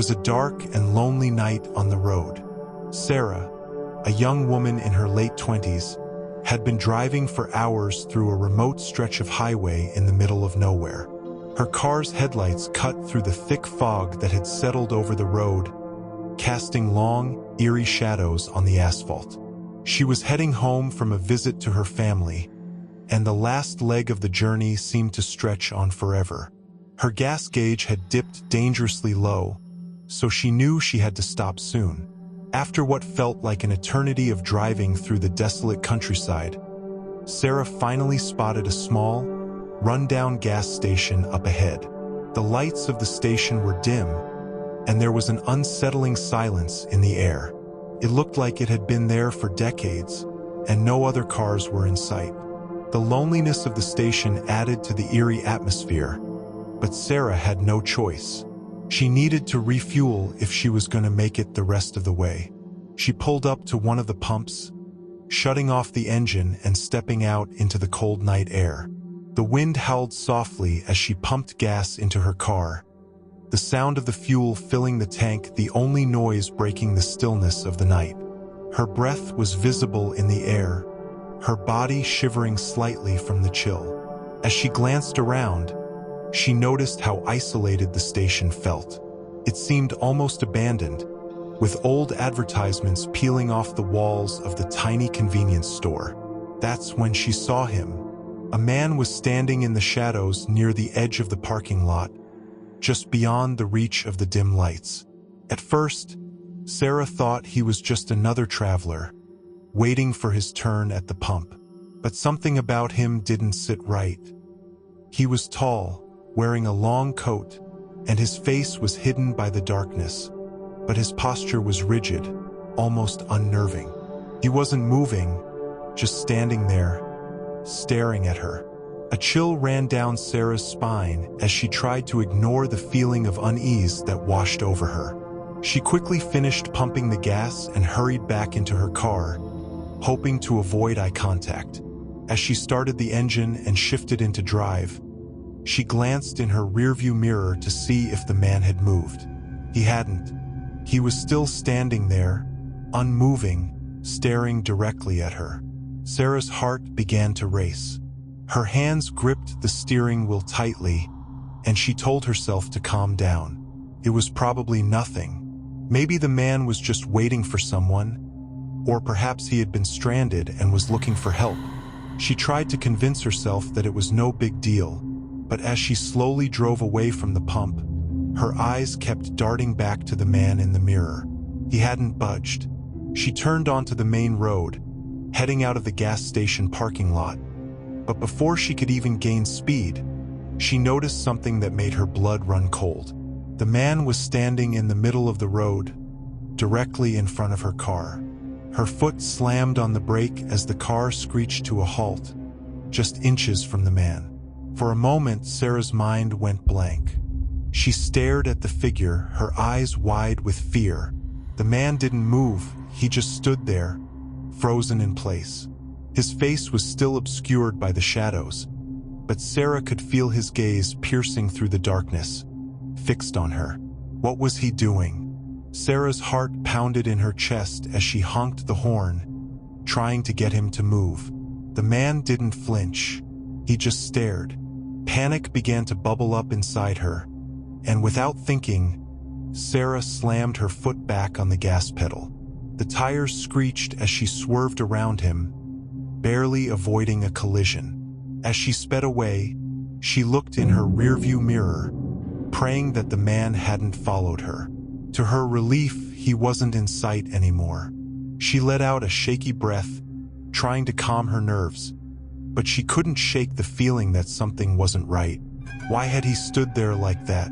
was a dark and lonely night on the road. Sarah, a young woman in her late 20s, had been driving for hours through a remote stretch of highway in the middle of nowhere. Her car's headlights cut through the thick fog that had settled over the road, casting long, eerie shadows on the asphalt. She was heading home from a visit to her family, and the last leg of the journey seemed to stretch on forever. Her gas gauge had dipped dangerously low, so she knew she had to stop soon. After what felt like an eternity of driving through the desolate countryside, Sarah finally spotted a small, run-down gas station up ahead. The lights of the station were dim, and there was an unsettling silence in the air. It looked like it had been there for decades, and no other cars were in sight. The loneliness of the station added to the eerie atmosphere, but Sarah had no choice. She needed to refuel if she was going to make it the rest of the way. She pulled up to one of the pumps, shutting off the engine and stepping out into the cold night air. The wind howled softly as she pumped gas into her car, the sound of the fuel filling the tank the only noise breaking the stillness of the night. Her breath was visible in the air, her body shivering slightly from the chill. As she glanced around, she noticed how isolated the station felt. It seemed almost abandoned, with old advertisements peeling off the walls of the tiny convenience store. That's when she saw him. A man was standing in the shadows near the edge of the parking lot, just beyond the reach of the dim lights. At first, Sarah thought he was just another traveler, waiting for his turn at the pump. But something about him didn't sit right. He was tall, wearing a long coat, and his face was hidden by the darkness. But his posture was rigid, almost unnerving. He wasn't moving, just standing there, staring at her. A chill ran down Sarah's spine as she tried to ignore the feeling of unease that washed over her. She quickly finished pumping the gas and hurried back into her car, hoping to avoid eye contact. As she started the engine and shifted into drive, she glanced in her rearview mirror to see if the man had moved. He hadn't. He was still standing there, unmoving, staring directly at her. Sarah's heart began to race. Her hands gripped the steering wheel tightly, and she told herself to calm down. It was probably nothing. Maybe the man was just waiting for someone, or perhaps he had been stranded and was looking for help. She tried to convince herself that it was no big deal, but as she slowly drove away from the pump, her eyes kept darting back to the man in the mirror. He hadn't budged. She turned onto the main road, heading out of the gas station parking lot. But before she could even gain speed, she noticed something that made her blood run cold. The man was standing in the middle of the road, directly in front of her car. Her foot slammed on the brake as the car screeched to a halt, just inches from the man. For a moment, Sarah's mind went blank. She stared at the figure, her eyes wide with fear. The man didn't move, he just stood there, frozen in place. His face was still obscured by the shadows, but Sarah could feel his gaze piercing through the darkness, fixed on her. What was he doing? Sarah's heart pounded in her chest as she honked the horn, trying to get him to move. The man didn't flinch. He just stared. Panic began to bubble up inside her, and without thinking, Sarah slammed her foot back on the gas pedal. The tires screeched as she swerved around him, barely avoiding a collision. As she sped away, she looked in her rearview mirror, praying that the man hadn't followed her. To her relief, he wasn't in sight anymore. She let out a shaky breath, trying to calm her nerves, but she couldn't shake the feeling that something wasn't right. Why had he stood there like that?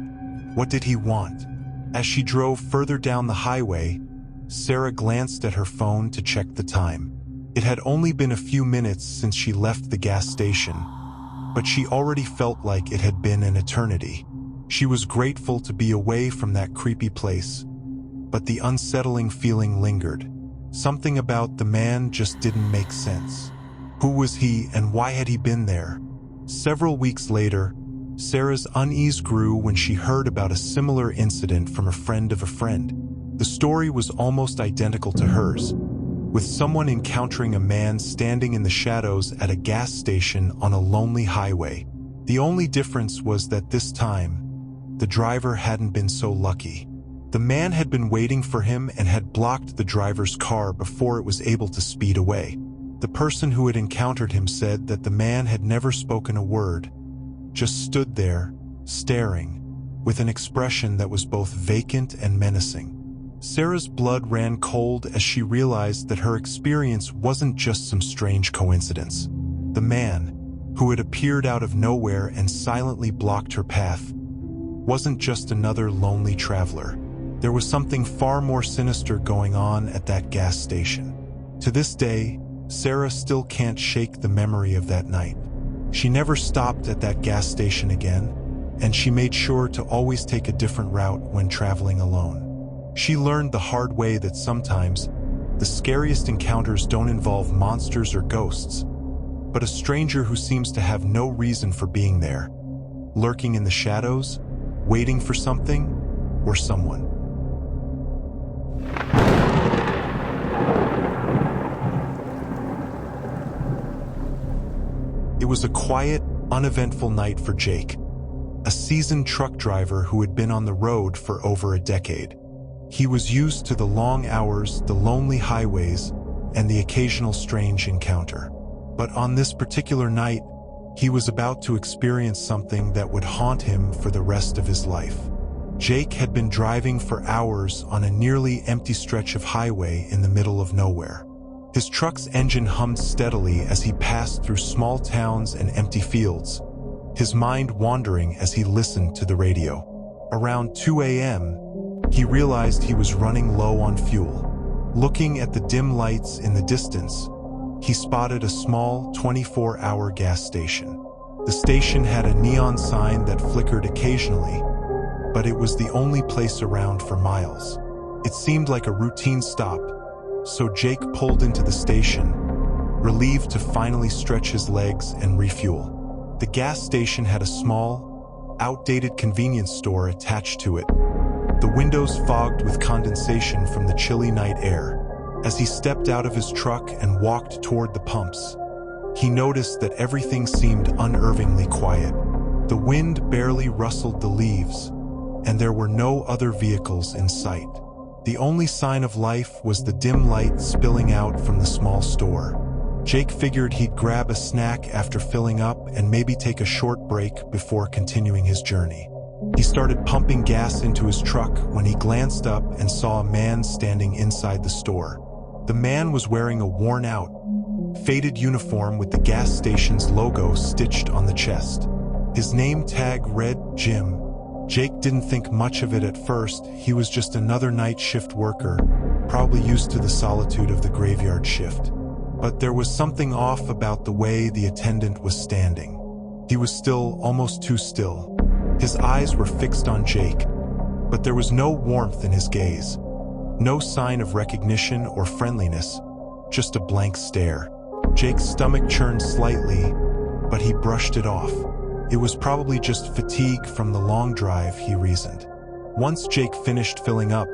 What did he want? As she drove further down the highway, Sarah glanced at her phone to check the time. It had only been a few minutes since she left the gas station, but she already felt like it had been an eternity. She was grateful to be away from that creepy place, but the unsettling feeling lingered. Something about the man just didn't make sense. Who was he and why had he been there? Several weeks later, Sarah's unease grew when she heard about a similar incident from a friend of a friend. The story was almost identical to hers, with someone encountering a man standing in the shadows at a gas station on a lonely highway. The only difference was that this time, the driver hadn't been so lucky. The man had been waiting for him and had blocked the driver's car before it was able to speed away. The person who had encountered him said that the man had never spoken a word, just stood there, staring, with an expression that was both vacant and menacing. Sarah's blood ran cold as she realized that her experience wasn't just some strange coincidence. The man, who had appeared out of nowhere and silently blocked her path, wasn't just another lonely traveler. There was something far more sinister going on at that gas station. To this day, Sarah still can't shake the memory of that night. She never stopped at that gas station again, and she made sure to always take a different route when traveling alone. She learned the hard way that sometimes the scariest encounters don't involve monsters or ghosts, but a stranger who seems to have no reason for being there, lurking in the shadows, waiting for something or someone. It was a quiet, uneventful night for Jake, a seasoned truck driver who had been on the road for over a decade. He was used to the long hours, the lonely highways, and the occasional strange encounter. But on this particular night, he was about to experience something that would haunt him for the rest of his life. Jake had been driving for hours on a nearly empty stretch of highway in the middle of nowhere. His truck's engine hummed steadily as he passed through small towns and empty fields, his mind wandering as he listened to the radio. Around 2 a.m., he realized he was running low on fuel. Looking at the dim lights in the distance, he spotted a small 24-hour gas station. The station had a neon sign that flickered occasionally, but it was the only place around for miles. It seemed like a routine stop, so Jake pulled into the station, relieved to finally stretch his legs and refuel. The gas station had a small, outdated convenience store attached to it, the windows fogged with condensation from the chilly night air. As he stepped out of his truck and walked toward the pumps, he noticed that everything seemed unnervingly quiet. The wind barely rustled the leaves, and there were no other vehicles in sight. The only sign of life was the dim light spilling out from the small store. Jake figured he'd grab a snack after filling up and maybe take a short break before continuing his journey. He started pumping gas into his truck when he glanced up and saw a man standing inside the store. The man was wearing a worn-out, faded uniform with the gas station's logo stitched on the chest. His name tag read Jim. Jake didn't think much of it at first. He was just another night shift worker, probably used to the solitude of the graveyard shift. But there was something off about the way the attendant was standing. He was still, almost too still. His eyes were fixed on Jake, but there was no warmth in his gaze. No sign of recognition or friendliness, just a blank stare. Jake's stomach churned slightly, but he brushed it off. It was probably just fatigue from the long drive, he reasoned. Once Jake finished filling up,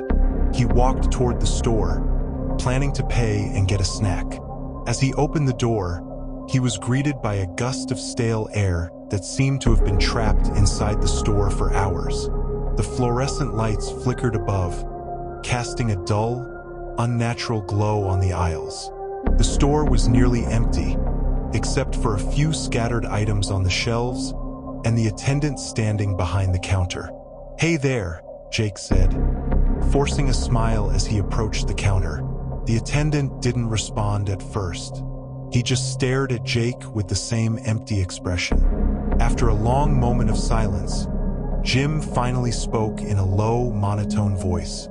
he walked toward the store, planning to pay and get a snack. As he opened the door, he was greeted by a gust of stale air that seemed to have been trapped inside the store for hours. The fluorescent lights flickered above, casting a dull, unnatural glow on the aisles. The store was nearly empty, except for a few scattered items on the shelves and the attendant standing behind the counter. "Hey there," Jake said, forcing a smile as he approached the counter. The attendant didn't respond at first. He just stared at Jake with the same empty expression. After a long moment of silence, Jim finally spoke in a low, monotone voice.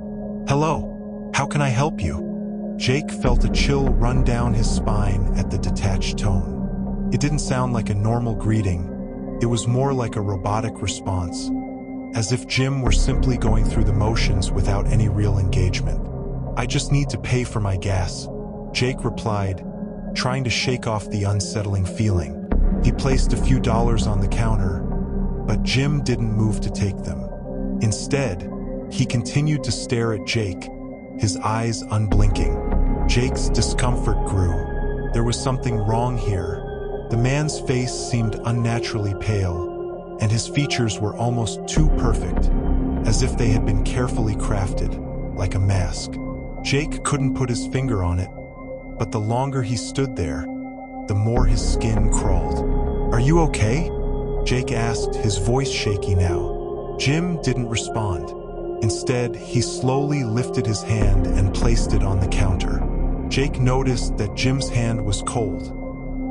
"Hello, how can I help you?" Jake felt a chill run down his spine at the detached tone. It didn't sound like a normal greeting. It was more like a robotic response, as if Jim were simply going through the motions without any real engagement. "I just need to pay for my gas," Jake replied, trying to shake off the unsettling feeling. He placed a few dollars on the counter, But Jim didn't move to take them. Instead, he continued to stare at Jake, his eyes unblinking. Jake's discomfort grew. There was something wrong here. The man's face seemed unnaturally pale, and his features were almost too perfect, as if they had been carefully crafted, like a mask. Jake couldn't put his finger on it, but the longer he stood there, the more his skin crawled. "Are you okay?" Jake asked, his voice shaky now. Jim didn't respond. Instead, he slowly lifted his hand and placed it on the counter. Jake noticed that Jim's hand was cold,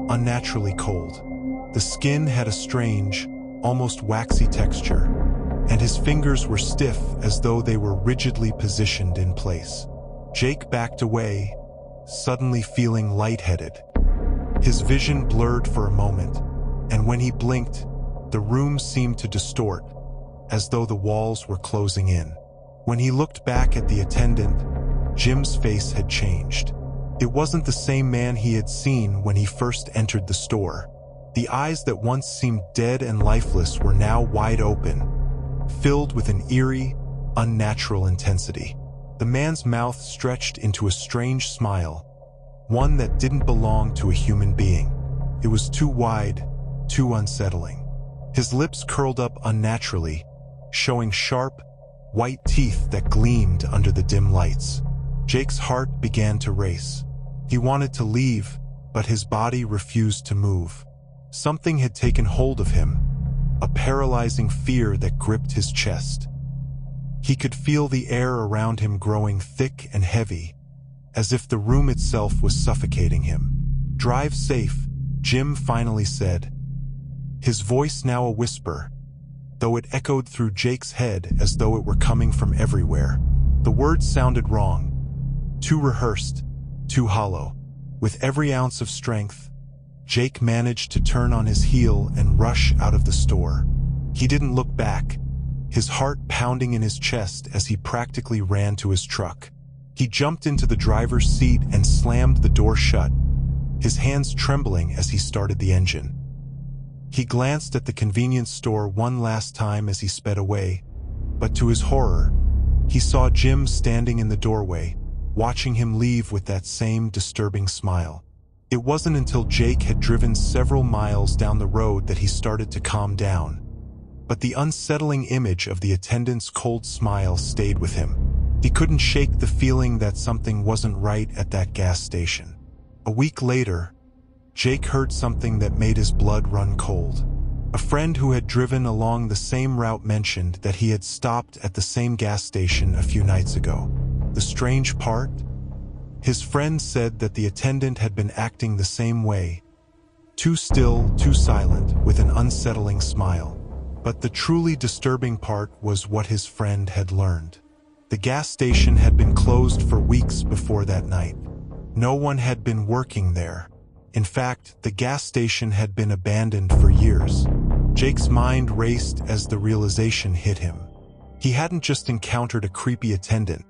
unnaturally cold. The skin had a strange, almost waxy texture, and his fingers were stiff as though they were rigidly positioned in place. Jake backed away, suddenly feeling lightheaded. His vision blurred for a moment, and when he blinked, the room seemed to distort, as though the walls were closing in. When he looked back at the attendant, Jim's face had changed. It wasn't the same man he had seen when he first entered the store. The eyes that once seemed dead and lifeless were now wide open, filled with an eerie, unnatural intensity. The man's mouth stretched into a strange smile, one that didn't belong to a human being. It was too wide, too unsettling. His lips curled up unnaturally, showing sharp, white teeth that gleamed under the dim lights. Jake's heart began to race. He wanted to leave, but his body refused to move. Something had taken hold of him, a paralyzing fear that gripped his chest. He could feel the air around him growing thick and heavy, as if the room itself was suffocating him. "Drive safe," Jim finally said, his voice now a whisper, though it echoed through Jake's head as though it were coming from everywhere. The words sounded wrong, too rehearsed, too hollow. With every ounce of strength, Jake managed to turn on his heel and rush out of the store. He didn't look back, his heart pounding in his chest as he practically ran to his truck. He jumped into the driver's seat and slammed the door shut, his hands trembling as he started the engine. He glanced at the convenience store one last time as he sped away, but to his horror, he saw Jim standing in the doorway, watching him leave with that same disturbing smile. It wasn't until Jake had driven several miles down the road that he started to calm down, but the unsettling image of the attendant's cold smile stayed with him. He couldn't shake the feeling that something wasn't right at that gas station. A week later, Jake heard something that made his blood run cold. A friend who had driven along the same route mentioned that he had stopped at the same gas station a few nights ago. The strange part? His friend said that the attendant had been acting the same way, too still, too silent, with an unsettling smile. But the truly disturbing part was what his friend had learned. The gas station had been closed for weeks before that night. No one had been working there. In fact, the gas station had been abandoned for years. Jake's mind raced as the realization hit him. He hadn't just encountered a creepy attendant.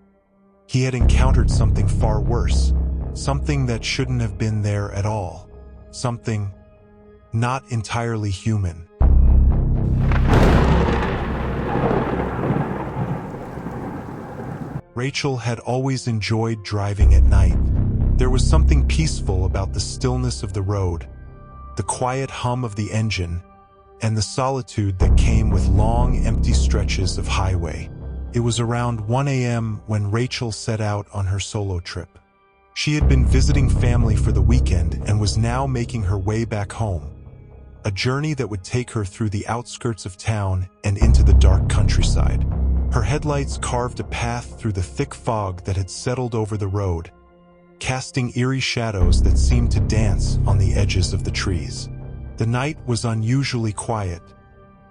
He had encountered something far worse, something that shouldn't have been there at all, something not entirely human. Rachel had always enjoyed driving at night. There was something peaceful about the stillness of the road, the quiet hum of the engine, and the solitude that came with long, empty stretches of highway. It was around 1 a.m. when Rachel set out on her solo trip. She had been visiting family for the weekend and was now making her way back home, a journey that would take her through the outskirts of town and into the dark countryside. Her headlights carved a path through the thick fog that had settled over the road, casting eerie shadows that seemed to dance on the edges of the trees. The night was unusually quiet.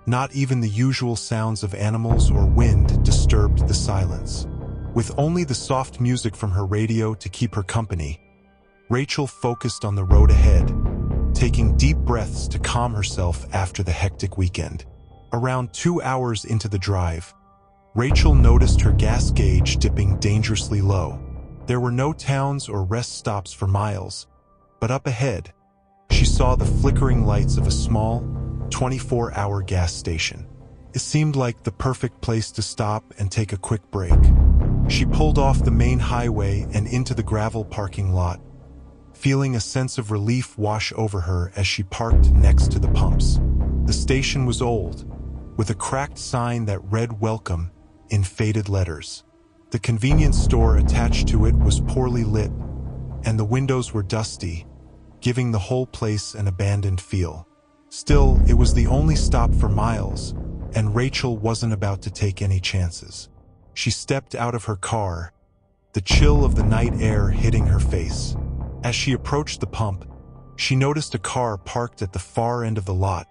Not even the usual sounds of animals or wind disturbed the silence. With only the soft music from her radio to keep her company, Rachel focused on the road ahead, taking deep breaths to calm herself after the hectic weekend. Around 2 hours into the drive, Rachel noticed her gas gauge dipping dangerously low. There were no towns or rest stops for miles, but up ahead, she saw the flickering lights of a small, 24-hour gas station. It seemed like the perfect place to stop and take a quick break. She pulled off the main highway and into the gravel parking lot, feeling a sense of relief wash over her as she parked next to the pumps. The station was old, with a cracked sign that read "Welcome" in faded letters. The convenience store attached to it was poorly lit, and the windows were dusty, giving the whole place an abandoned feel. Still, it was the only stop for miles, and Rachel wasn't about to take any chances. She stepped out of her car, the chill of the night air hitting her face. As she approached the pump, she noticed a car parked at the far end of the lot,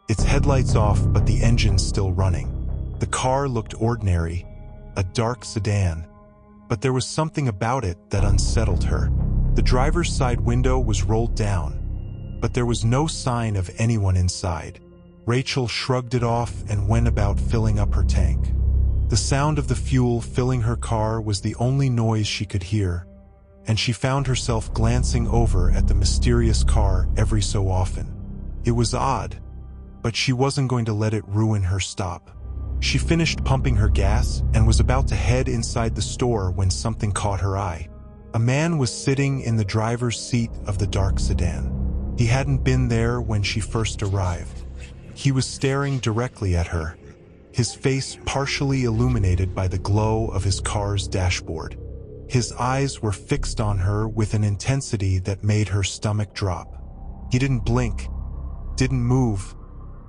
its headlights off but the engine still running. The car looked ordinary, a dark sedan, but there was something about it that unsettled her. The driver's side window was rolled down, but there was no sign of anyone inside. Rachel shrugged it off and went about filling up her tank. The sound of the fuel filling her car was the only noise she could hear, and she found herself glancing over at the mysterious car every so often. It was odd, but she wasn't going to let it ruin her stop. She finished pumping her gas and was about to head inside the store when something caught her eye. A man was sitting in the driver's seat of the dark sedan. He hadn't been there when she first arrived. He was staring directly at her, his face partially illuminated by the glow of his car's dashboard. His eyes were fixed on her with an intensity that made her stomach drop. He didn't blink, didn't move,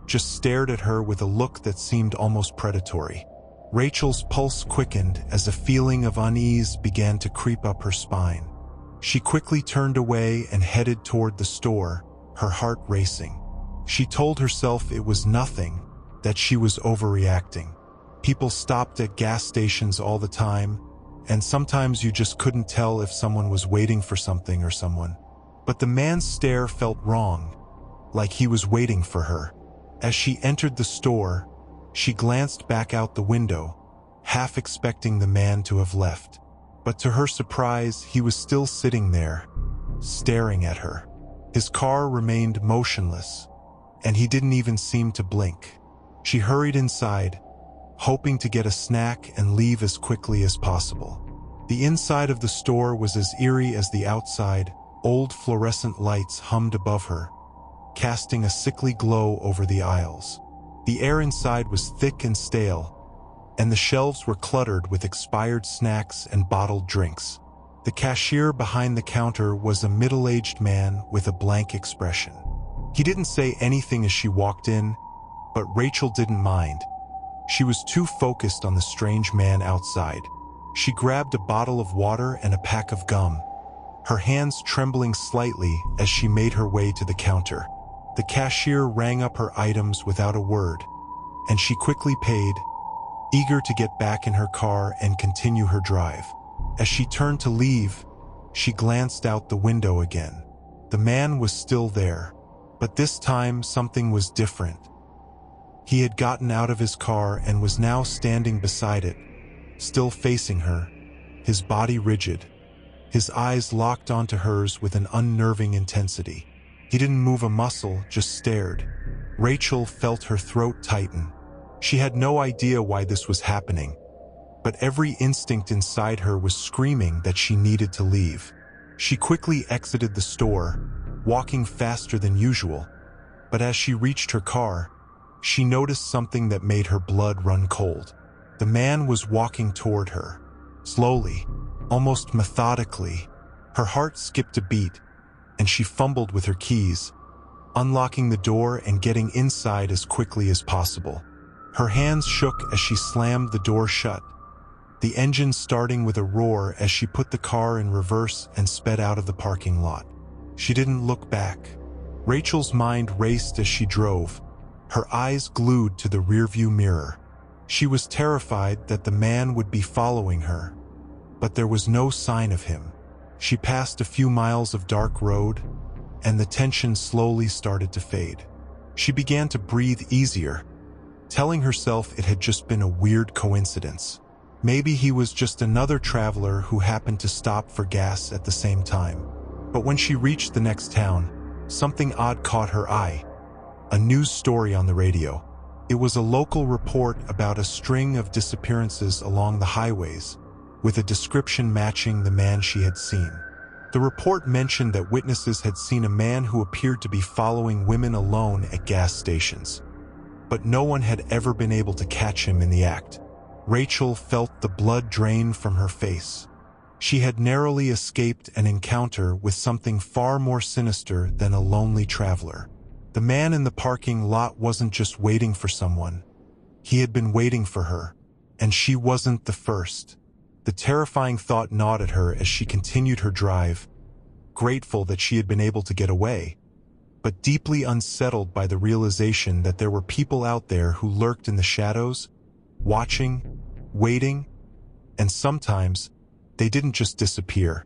just stared at her with a look that seemed almost predatory. Rachel's pulse quickened as a feeling of unease began to creep up her spine. She quickly turned away and headed toward the store, her heart racing. She told herself it was nothing, that she was overreacting. People stopped at gas stations all the time, and sometimes you just couldn't tell if someone was waiting for something or someone. But the man's stare felt wrong, like he was waiting for her. As she entered the store, she glanced back out the window, half expecting the man to have left. But to her surprise, he was still sitting there, staring at her. His car remained motionless, and he didn't even seem to blink. She hurried inside, hoping to get a snack and leave as quickly as possible. The inside of the store was as eerie as the outside. Old fluorescent lights hummed above her, casting a sickly glow over the aisles. The air inside was thick and stale, and the shelves were cluttered with expired snacks and bottled drinks. The cashier behind the counter was a middle-aged man with a blank expression. He didn't say anything as she walked in, but Rachel didn't mind. She was too focused on the strange man outside. She grabbed a bottle of water and a pack of gum, her hands trembling slightly as she made her way to the counter. The cashier rang up her items without a word, and she quickly paid, eager to get back in her car and continue her drive. As she turned to leave, she glanced out the window again. The man was still there, but this time something was different. He had gotten out of his car and was now standing beside it, still facing her, his body rigid, his eyes locked onto hers with an unnerving intensity. He didn't move a muscle, just stared. Rachel felt her throat tighten. She had no idea why this was happening, but every instinct inside her was screaming that she needed to leave. She quickly exited the store, walking faster than usual, but as she reached her car, she noticed something that made her blood run cold. The man was walking toward her, slowly, almost methodically. Her heart skipped a beat, and she fumbled with her keys, unlocking the door and getting inside as quickly as possible. Her hands shook as she slammed the door shut, the engine starting with a roar as she put the car in reverse and sped out of the parking lot. She didn't look back. Rachel's mind raced as she drove, her eyes glued to the rearview mirror. She was terrified that the man would be following her, but there was no sign of him. She passed a few miles of dark road, and the tension slowly started to fade. She began to breathe easier, telling herself it had just been a weird coincidence. Maybe he was just another traveler who happened to stop for gas at the same time. But when she reached the next town, something odd caught her eye. a news story on the radio. It was a local report about a string of disappearances along the highways, with a description matching the man she had seen. The report mentioned that witnesses had seen a man who appeared to be following women alone at gas stations, but no one had ever been able to catch him in the act. Rachel felt the blood drain from her face. She had narrowly escaped an encounter with something far more sinister than a lonely traveler. The man in the parking lot wasn't just waiting for someone. He had been waiting for her, and she wasn't the first. The terrifying thought gnawed at her as she continued her drive, grateful that she had been able to get away, but deeply unsettled by the realization that there were people out there who lurked in the shadows, watching, waiting, and sometimes they didn't just disappear.